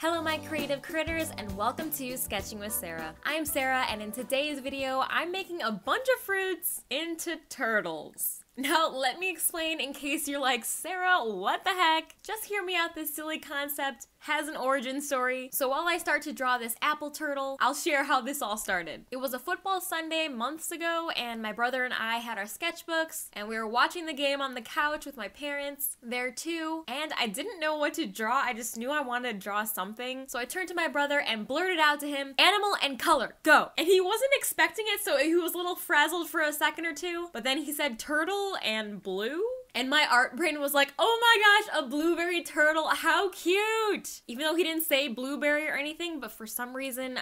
Hello my creative critters and welcome to Sketching with Sarah. I'm Sarah and in today's video I'm making a bunch of fruits into turtles. Now let me explain in case you're like, Sarah, what the heck? Just hear me out, this silly concept has an origin story. So while I start to draw this apple turtle, I'll share how this all started. It was a football Sunday months ago and my brother and I had our sketchbooks and we were watching the game on the couch with my parents there too, and I didn't know what to draw. I just knew I wanted to draw something. So I turned to my brother and blurted out to him, "Animal and color, go." And he wasn't expecting it, so he was a little frazzled for a second or two, but then he said turtle and blue? And my art brain was like, oh my gosh, a blueberry turtle, how cute! Even though he didn't say blueberry or anything, but for some reason,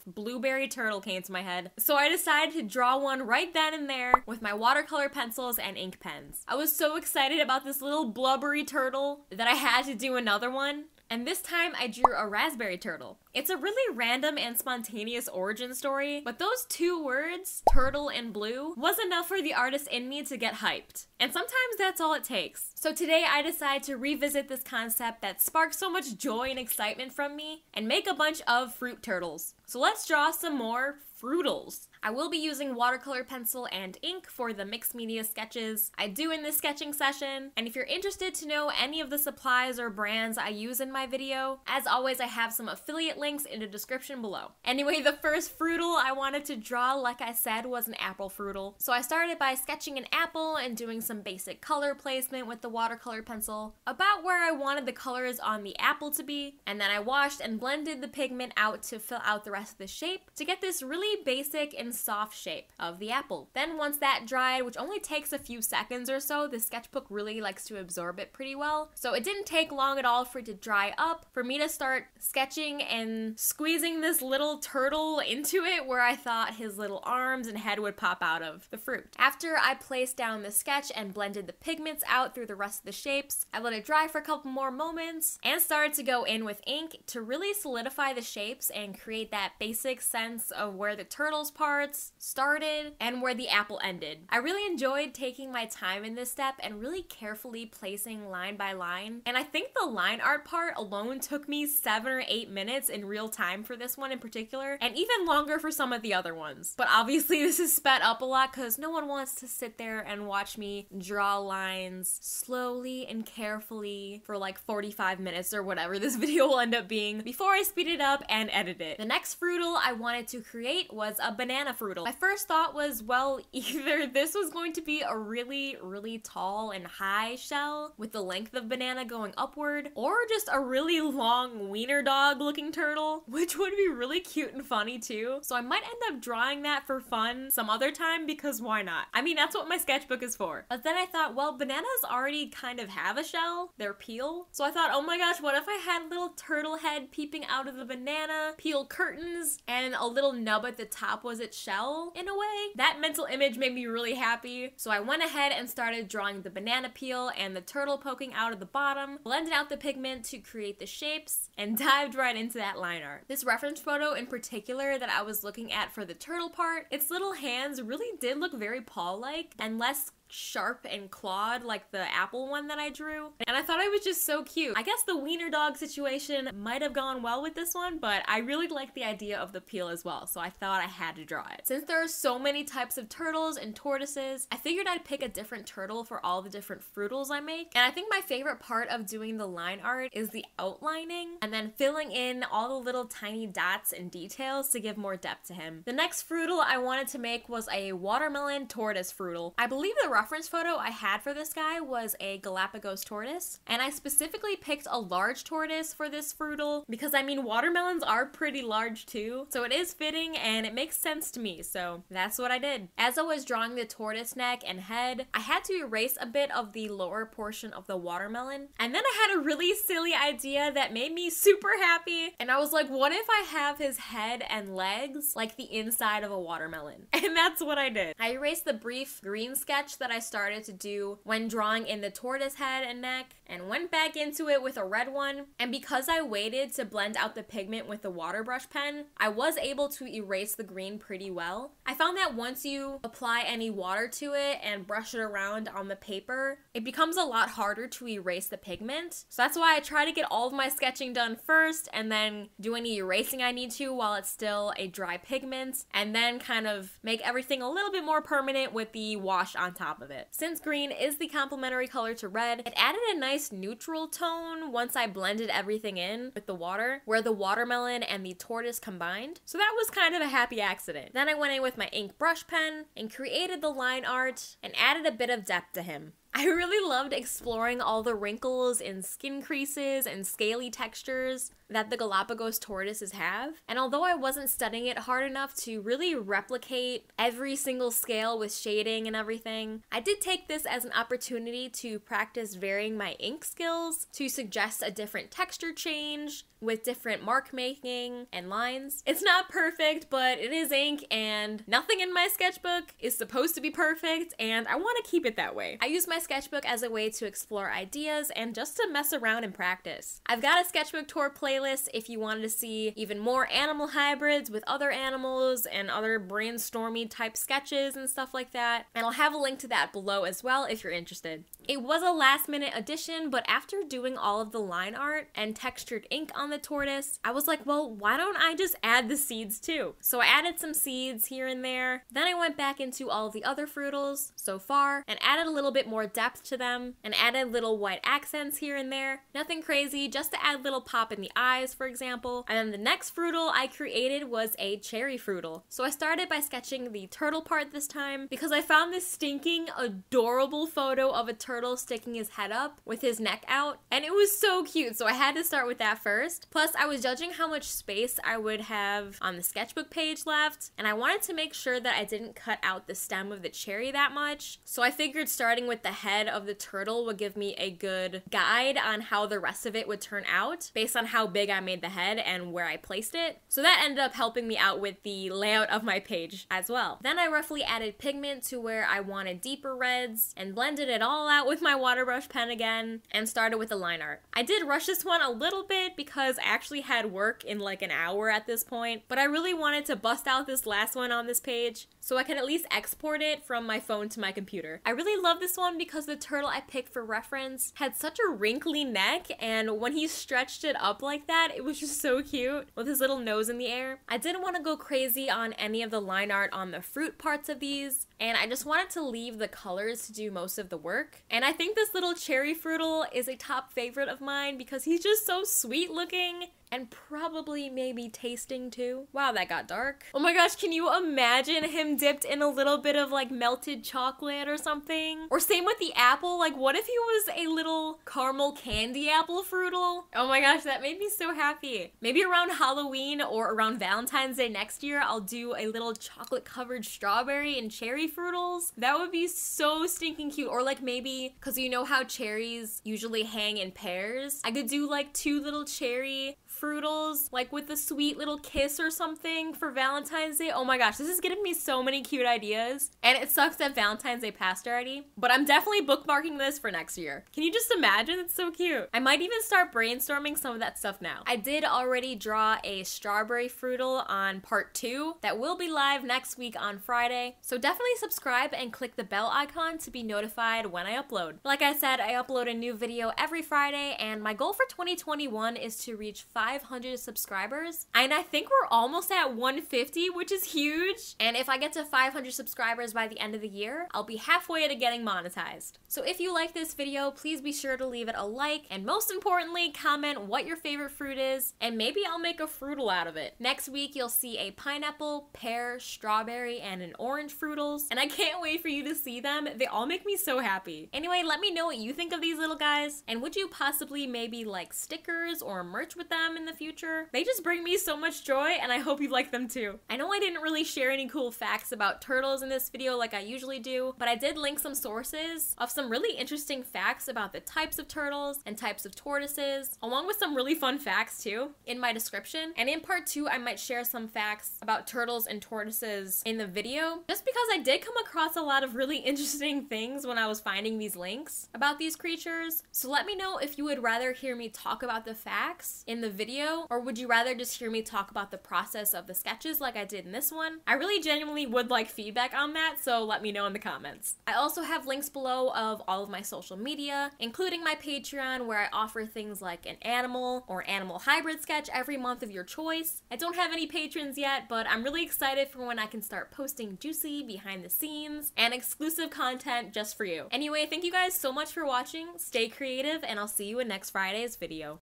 blueberry turtle came to my head. So I decided to draw one right then and there with my watercolor pencils and ink pens. I was so excited about this little blubbery turtle that I had to do another one. And this time I drew a raspberry turtle. It's a really random and spontaneous origin story, but those two words, turtle and blue, was enough for the artist in me to get hyped. And sometimes that's all it takes. So today I decided to revisit this concept that sparked so much joy and excitement from me and make a bunch of fruit turtles. So let's draw some more fruitles. I will be using watercolor pencil and ink for the mixed media sketches I do in this sketching session, and if you're interested to know any of the supplies or brands I use in my video, as always I have some affiliate links in the description below. Anyway, the first fruitle I wanted to draw, like I said, was an apple fruitle. So I started by sketching an apple and doing some basic color placement with the watercolor pencil, about where I wanted the colors on the apple to be, and then I washed and blended the pigment out to fill out the rest of the shape to get this really basic and soft shape of the apple. Then once that dried, which only takes a few seconds or so, the sketchbook really likes to absorb it pretty well, so it didn't take long at all for it to dry up, for me to start sketching and squeezing this little turtle into it where I thought his little arms and head would pop out of the fruit. After I placed down the sketch and blended the pigments out through the rest of the shapes, I let it dry for a couple more moments and started to go in with ink to really solidify the shapes and create that basic sense of where the turtle's parts started and where the apple ended. I really enjoyed taking my time in this step and really carefully placing line by line, and I think the line art part alone took me 7 or 8 minutes in real time for this one in particular, and even longer for some of the other ones. But obviously this is sped up a lot because no one wants to sit there and watch me draw lines slowly and carefully for like 45 minutes or whatever this video will end up being before I speed it up and edit it. The next fruitle I wanted to create was a banana fruitle. My first thought was, well, either this was going to be a really tall and high shell with the length of banana going upward, or just a really long wiener dog looking turtle, which would be really cute and funny too. So I might end up drawing that for fun some other time because why not? I mean, that's what my sketchbook is for. But then I thought, well, bananas already kind of have a shell, their peel. So I thought, oh my gosh, what if I had a little turtle head peeping out of the banana, peel curtains, and a little nub at the top was its shell in a way? That mental image made me really happy. So I went ahead and started drawing the banana peel and the turtle poking out of the bottom, blended out the pigment to create the shapes, and dived right into that line art. This reference photo in particular that I was looking at for the turtle part, its little hands really did look very paw-like and less sharp and clawed like the apple one that I drew, and I thought it was just so cute. I guess the wiener dog situation might have gone well with this one, but I really liked the idea of the peel as well, so I thought I had to draw it. Since there are so many types of turtles and tortoises, I figured I'd pick a different turtle for all the different fruitles I make, and I think my favorite part of doing the line art is the outlining and then filling in all the little tiny dots and details to give more depth to him. The next fruitle I wanted to make was a watermelon tortoise fruitle. I believe the reference photo I had for this guy was a Galapagos tortoise, and I specifically picked a large tortoise for this fruitle because I mean watermelons are pretty large too, so it is fitting and it makes sense to me, so that's what I did. As I was drawing the tortoise neck and head, I had to erase a bit of the lower portion of the watermelon, and then I had a really silly idea that made me super happy, and I was like, what if I have his head and legs like the inside of a watermelon? And that's what I did. I erased the brief green sketch that I started to do when drawing in the tortoise head and neck, and went back into it with a red one. And because I waited to blend out the pigment with the water brush pen, I was able to erase the green pretty well. I found that once you apply any water to it and brush it around on the paper, it becomes a lot harder to erase the pigment. So that's why I try to get all of my sketching done first and then do any erasing I need to while it's still a dry pigment, and then kind of make everything a little bit more permanent with the wash on top of it. Since green is the complementary color to red, it added a nice neutral tone once I blended everything in with the water, where the watermelon and the tortoise combined. So that was kind of a happy accident. Then I went in with my ink brush pen and created the line art and added a bit of depth to him. I really loved exploring all the wrinkles and skin creases and scaly textures that the Galapagos tortoises have. And although I wasn't studying it hard enough to really replicate every single scale with shading and everything, I did take this as an opportunity to practice varying my ink skills to suggest a different texture change with different mark making and lines. It's not perfect, but it is ink, and nothing in my sketchbook is supposed to be perfect, and I want to keep it that way. I use my sketchbook as a way to explore ideas and just to mess around and practice. I've got a sketchbook tour playlist if you wanted to see even more animal hybrids with other animals and other brainstormy type sketches and stuff like that, and I'll have a link to that below as well if you're interested. It was a last minute addition, but after doing all of the line art and textured ink on the tortoise, I was like, well, why don't I just add the seeds too? So I added some seeds here and there. Then I went back into all of the other fruitles so far and added a little bit more depth to them and added little white accents here and there. Nothing crazy, just to add little pop in the eyes, for example. And then the next fruitle I created was a cherry fruitle. So I started by sketching the turtle part this time because I found this stinking adorable photo of a turtle sticking his head up with his neck out, and it was so cute, so I had to start with that first. Plus, I was judging how much space I would have on the sketchbook page left, and I wanted to make sure that I didn't cut out the stem of the cherry that much, so I figured starting with the head of the turtle would give me a good guide on how the rest of it would turn out based on how big I made the head and where I placed it. So that ended up helping me out with the layout of my page as well. Then I roughly added pigment to where I wanted deeper reds and blended it all out with my water brush pen again and started with the line art. I did rush this one a little bit because I actually had work in like an hour at this point, but I really wanted to bust out this last one on this page so I could at least export it from my phone to my computer. I really love this one because the turtle I picked for reference had such a wrinkly neck, and when he stretched it up like that, it was just so cute with his little nose in the air. I didn't want to go crazy on any of the line art on the fruit parts of these, and I just wanted to leave the colors to do most of the work. And I think this little cherry fruitle is a top favorite of mine because he's just so sweet looking and probably maybe tasting too. Wow, that got dark. Oh my gosh, can you imagine him dipped in a little bit of like melted chocolate or something? Or same with the apple, like what if he was a little caramel candy apple fruitle? Oh my gosh, that made me so happy. Maybe around Halloween or around Valentine's Day next year, I'll do a little chocolate covered strawberry and cherry fruitles. That would be so stinking cute. Or like maybe, cause you know how cherries usually hang in pairs, I could do like 2 little cherry fruitles, like with a sweet little kiss or something for Valentine's Day. Oh my gosh, this is giving me so many cute ideas. And it sucks that Valentine's Day passed already, but I'm definitely bookmarking this for next year. Can you just imagine? It's so cute. I might even start brainstorming some of that stuff now. I did already draw a strawberry fruitle on part 2 that will be live next week on Friday. So definitely subscribe and click the bell icon to be notified when I upload. Like I said, I upload a new video every Friday, and my goal for 2021 is to reach 500 subscribers, and I think we're almost at 150, which is huge. And if I get to 500 subscribers by the end of the year, I'll be halfway to getting monetized. So if you like this video, please be sure to leave it a like, and most importantly, comment what your favorite fruit is, and maybe I'll make a fruitle out of it. Next week, you'll see a pineapple, pear, strawberry, and an orange fruitles, and I can't wait for you to see them. They all make me so happy. Anyway, let me know what you think of these little guys, and would you possibly maybe like stickers or merch with them and in the future. They just bring me so much joy, and I hope you like them too. I know I didn't really share any cool facts about turtles in this video like I usually do, but I did link some sources of some really interesting facts about the types of turtles and types of tortoises, along with some really fun facts too, in my description. And in part 2, I might share some facts about turtles and tortoises in the video, just because I did come across a lot of really interesting things when I was finding these links about these creatures. So let me know if you would rather hear me talk about the facts in the video, or would you rather just hear me talk about the process of the sketches like I did in this one? I really genuinely would like feedback on that, so let me know in the comments. I also have links below of all of my social media, including my Patreon, where I offer things like an animal or animal hybrid sketch every month of your choice. I don't have any patrons yet, but I'm really excited for when I can start posting juicy behind the scenes and exclusive content just for you. Anyway, thank you guys so much for watching, stay creative, and I'll see you in next Friday's video.